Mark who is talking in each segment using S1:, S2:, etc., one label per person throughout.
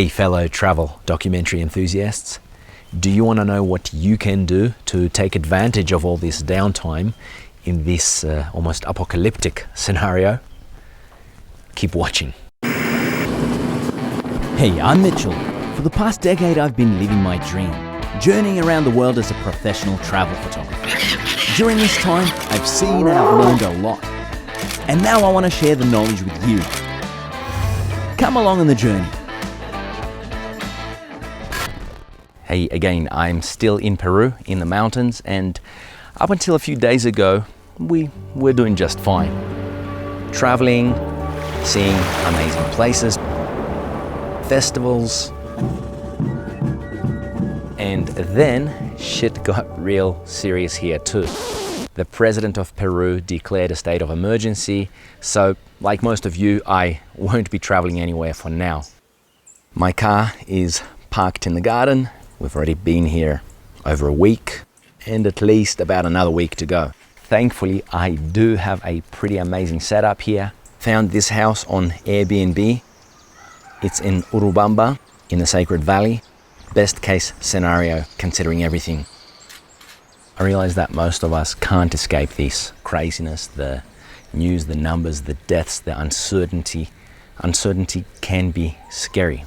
S1: Hey fellow travel documentary enthusiasts, do you want to know what you can do to take advantage of all this downtime in this almost apocalyptic scenario? Keep watching.
S2: Hey, I'm Mitchell. For the past decade I've been living my dream, journeying around the world as a professional travel photographer. During this time, I've seen and I've learned a lot. And now I want to share the knowledge with you. Come along on the journey.
S1: Hey, again, I'm still in Peru, in the mountains, and up until a few days ago, we were doing just fine. Traveling, seeing amazing places, festivals, and then shit got real serious here too. The president of Peru declared a state of emergency, so like most of you, I won't be traveling anywhere for now. My car is parked in the garden. We've already been here over a week and at least about another week to go. Thankfully, I do have a pretty amazing setup here. Found this house on Airbnb. It's in Urubamba in the Sacred Valley. Best case scenario considering everything. I realize that most of us can't escape this craziness, the news, the numbers, the deaths, the uncertainty. Uncertainty can be scary.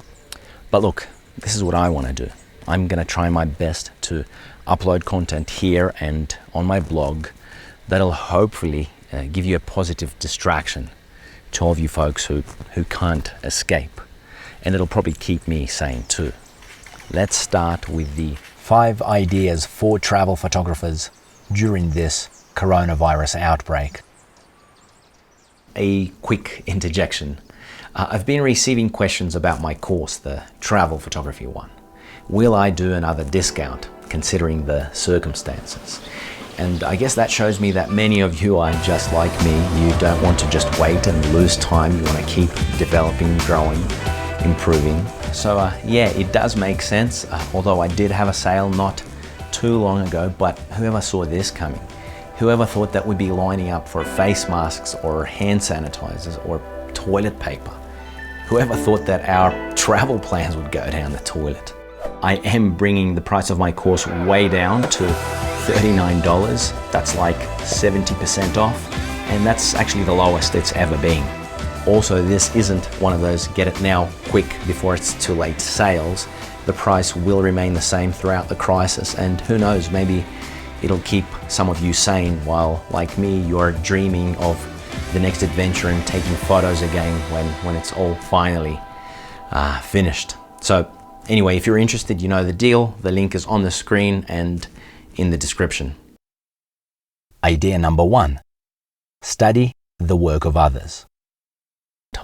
S1: But look, this is what I want to do. I'm going to try my best to upload content here and on my blog that'll hopefully give you a positive distraction to all of you folks who can't escape. And it'll probably keep me sane too. Let's start with the 5 ideas for travel photographers during this coronavirus outbreak. A quick interjection. I've been receiving questions about my course, the travel photography one. Will I do another discount considering the circumstances? And I guess that shows me that many of you are just like me. You don't want to just wait and lose time. You want to keep developing, growing, improving. So yeah, it does make sense. Although I did have a sale not too long ago, but whoever saw this coming? Whoever thought that we'd be lining up for face masks or hand sanitizers or toilet paper? Whoever thought that our travel plans would go down the toilet? I am bringing the price of my course way down to $39. That's like 70% off, and that's actually the lowest it's ever been. Also, this isn't one of those get it now quick before it's too late sales. The price will remain the same throughout the crisis, and who knows, maybe it'll keep some of you sane while, like me, you're dreaming of the next adventure and taking photos again when it's all finally finished. So anyway, if you're interested, you know the deal. The link is on the screen and in the description.
S2: Idea number 1. Study the work of others.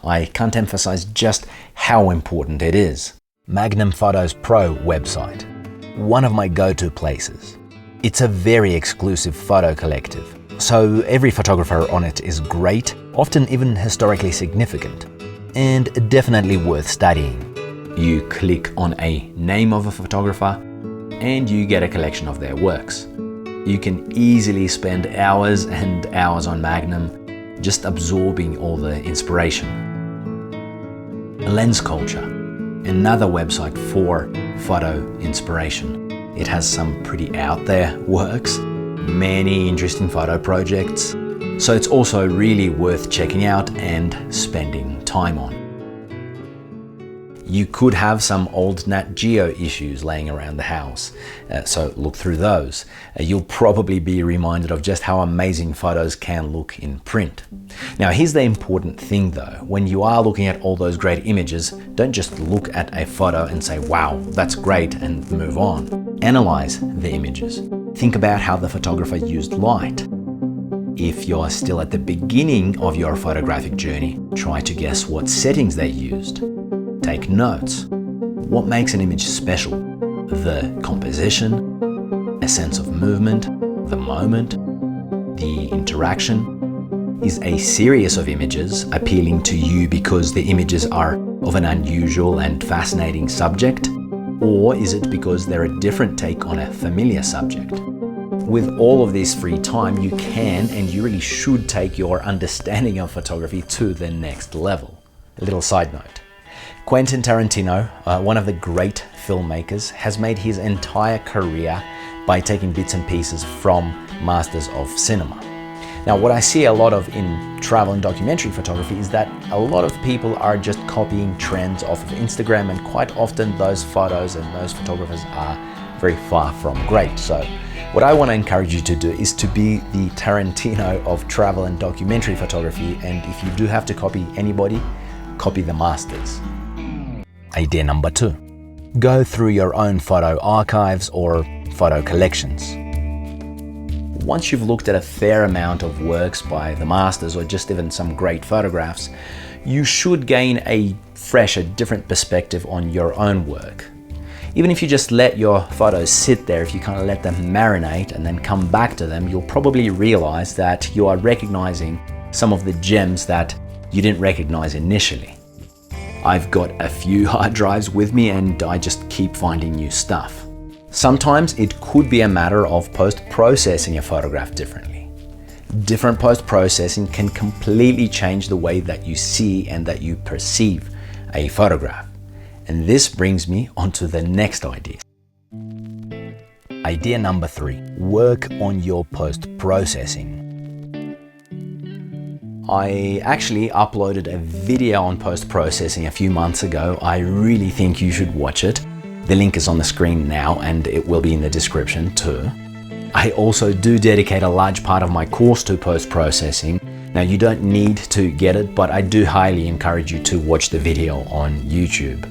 S1: I can't emphasize just how important it is.
S2: Magnum Photos Pro website, one of my go-to places. It's a very exclusive photo collective, so every photographer on it is great, often even historically significant, and definitely worth studying.
S1: You click on a name of a photographer and you get a collection of their works. You can easily spend hours and hours on Magnum just absorbing all the inspiration. Lens Culture, another website for photo inspiration. It has some pretty out there works, many interesting photo projects, so it's also really worth checking out and spending time on. You could have some old Nat Geo issues laying around the house, so look through those. You'll probably be reminded of just how amazing photos can look in print. Now here's the important thing though, when you are looking at all those great images, don't just look at a photo and say, wow, that's great, and move on. Analyze the images. Think about how the photographer used light. If you're still at the beginning of your photographic journey, try to guess what settings they used. Take notes. What makes an image special? The composition, a sense of movement, the moment, the interaction. Is a series of images appealing to you because the images are of an unusual and fascinating subject? Or is it because they're a different take on a familiar subject? With all of this free time, you can and you really should take your understanding of photography to the next level. A little side note. Quentin Tarantino, one of the great filmmakers, has made his entire career by taking bits and pieces from masters of cinema. Now, what I see a lot of in travel and documentary photography is that a lot of people are just copying trends off of Instagram, and quite often those photos and those photographers are very far from great. So what I want to encourage you to do is to be the Tarantino of travel and documentary photography, and if you do have to copy anybody, copy the masters. Idea number 2. Go through your own photo archives or photo collections. Once you've looked at a fair amount of works by the masters or just even some great photographs, you should gain a fresh, a different perspective on your own work. Even if you just let your photos sit there, if you kind of let them marinate and then come back to them, you'll probably realize that you are recognizing some of the gems that you didn't recognize initially. I've got a few hard drives with me and I just keep finding new stuff. Sometimes it could be a matter of post-processing a photograph differently. Different post-processing can completely change the way that you see and that you perceive a photograph. And this brings me onto the next idea. Idea number 3, work on your post-processing. I actually uploaded a video on post-processing a few months ago. I really think you should watch it. The link is on the screen now and it will be in the description too. I also do dedicate a large part of my course to post-processing. Now, you don't need to get it, but I do highly encourage you to watch the video on YouTube.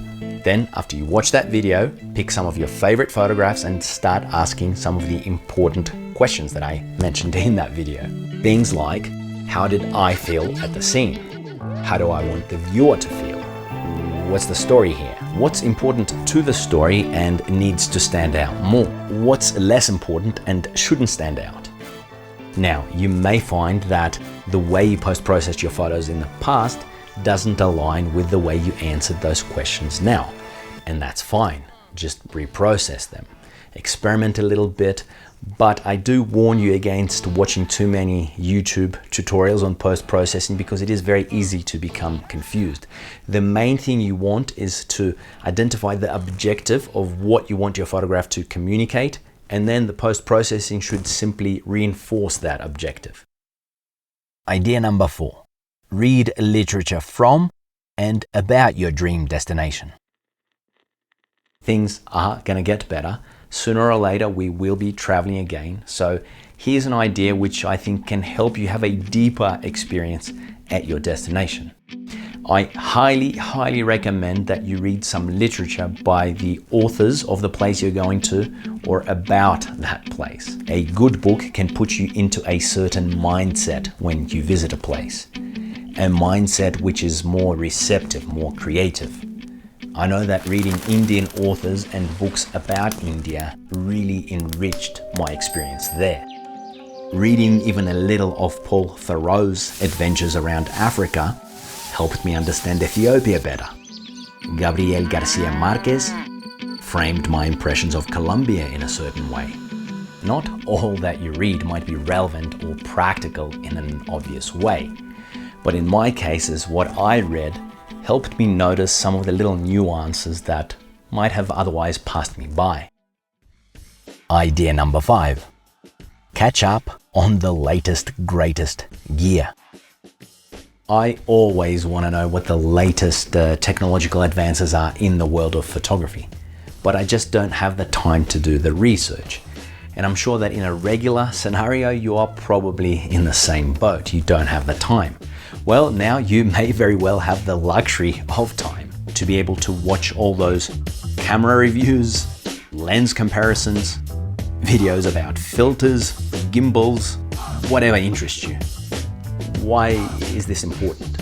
S1: Then, after you watch that video, pick some of your favorite photographs and start asking some of the important questions that I mentioned in that video. Things like, how did I feel at the scene? How do I want the viewer to feel? What's the story here? What's important to the story and needs to stand out more? What's less important and shouldn't stand out? Now, you may find that the way you post-processed your photos in the past doesn't align with the way you answered those questions now. And that's fine. Just reprocess them. Experiment a little bit, but I do warn you against watching too many YouTube tutorials on post-processing because it is very easy to become confused. The main thing you want is to identify the objective of what you want your photograph to communicate, and then the post-processing should simply reinforce that objective. Idea number 4. Read literature from and about your dream destination. Things are going to get better. Sooner or later, we will be traveling again. So here's an idea which I think can help you have a deeper experience at your destination. I highly recommend that you read some literature by the authors of the place you're going to or about that place. A good book can put you into a certain mindset when you visit a place. A mindset which is more receptive, more creative. I know that reading Indian authors and books about India really enriched my experience there. Reading even a little of Paul Thoreau's adventures around Africa helped me understand Ethiopia better. Gabriel Garcia Marquez framed my impressions of Colombia in a certain way. Not all that you read might be relevant or practical in an obvious way, but in my cases, what I read helped me notice some of the little nuances that might have otherwise passed me by. Idea number 5. Catch up on the latest, greatest gear. I always want to know what the latest technological advances are in the world of photography, but I just don't have the time to do the research. And I'm sure that in a regular scenario, you are probably in the same boat. You don't have the time. Well, now you may very well have the luxury of time to be able to watch all those camera reviews, lens comparisons, videos about filters, gimbals, whatever interests you. Why is this important?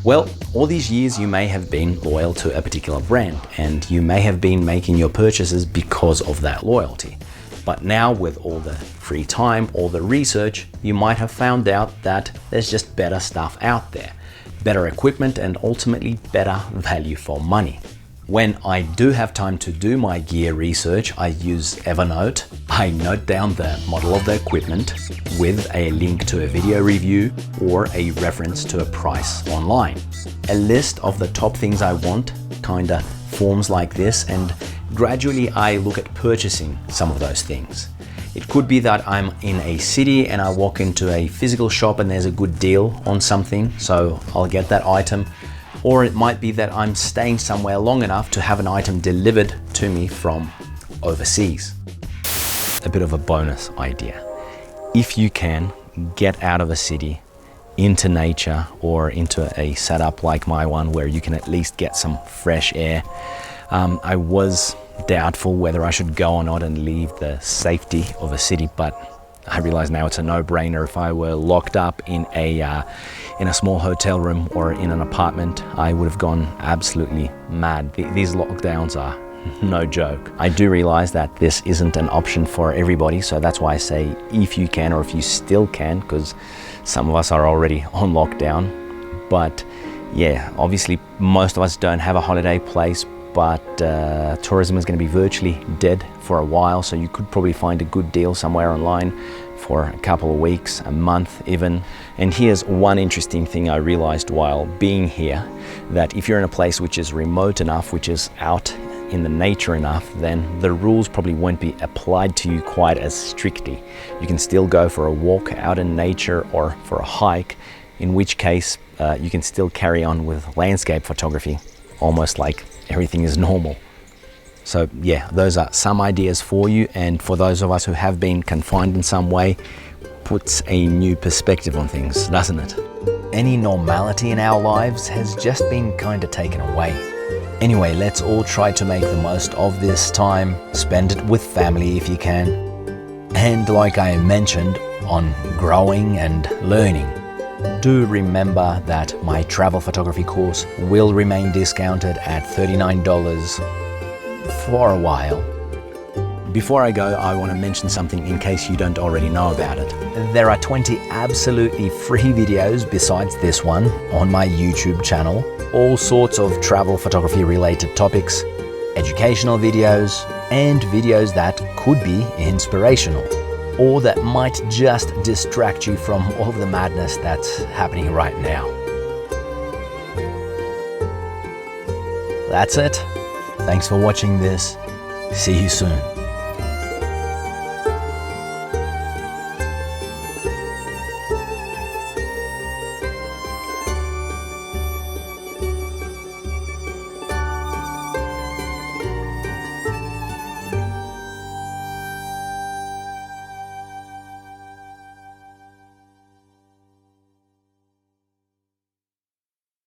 S1: Well, all these years you may have been loyal to a particular brand and you may have been making your purchases because of that loyalty. But now with all the free time, all the research, you might have found out that there's just better stuff out there, better equipment and ultimately better value for money. When I do have time to do my gear research, I use Evernote. I note down the model of the equipment with a link to a video review or a reference to a price online. A list of the top things I want kinda forms like this, and gradually I look at purchasing some of those things. It could be that I'm in a city and I walk into a physical shop and there's a good deal on something, so I'll get that item. Or it might be that I'm staying somewhere long enough to have an item delivered to me from overseas. A bit of a bonus idea. If you can, get out of a city, into nature, or into a setup like my one where you can at least get some fresh air. I was doubtful whether I should go or not and leave the safety of a city, but I realize now it's a no-brainer. If I were locked up in a small hotel room or in an apartment, I would have gone absolutely mad. These lockdowns are no joke. I do realize that this isn't an option for everybody, so that's why I say if you can, or if you still can, because some of us are already on lockdown. But yeah, obviously most of us don't have a holiday place, but tourism is going to be virtually dead for a while, so you could probably find a good deal somewhere online for a couple of weeks, a month even. And here's one interesting thing I realized while being here, that if you're in a place which is remote enough, which is out in the nature enough, then the rules probably won't be applied to you quite as strictly. You can still go for a walk out in nature or for a hike, in which case you can still carry on with landscape photography, almost like everything is normal. So yeah, those are some ideas for you, and for those of us who have been confined in some way, puts a new perspective on things, doesn't it? Any normality in our lives has just been kind of taken away. Anyway, let's all try to make the most of this time, spend it with family if you can, and like I mentioned, on growing and learning. Do remember that my travel photography course will remain discounted at $39 for a while. Before I go, I want to mention something in case you don't already know about it. There are 20 absolutely free videos besides this one on my YouTube channel. All sorts of travel photography related topics, educational videos, and videos that could be inspirational, or that might just distract you from all of the madness that's happening right now. That's it. Thanks for watching this. See you soon.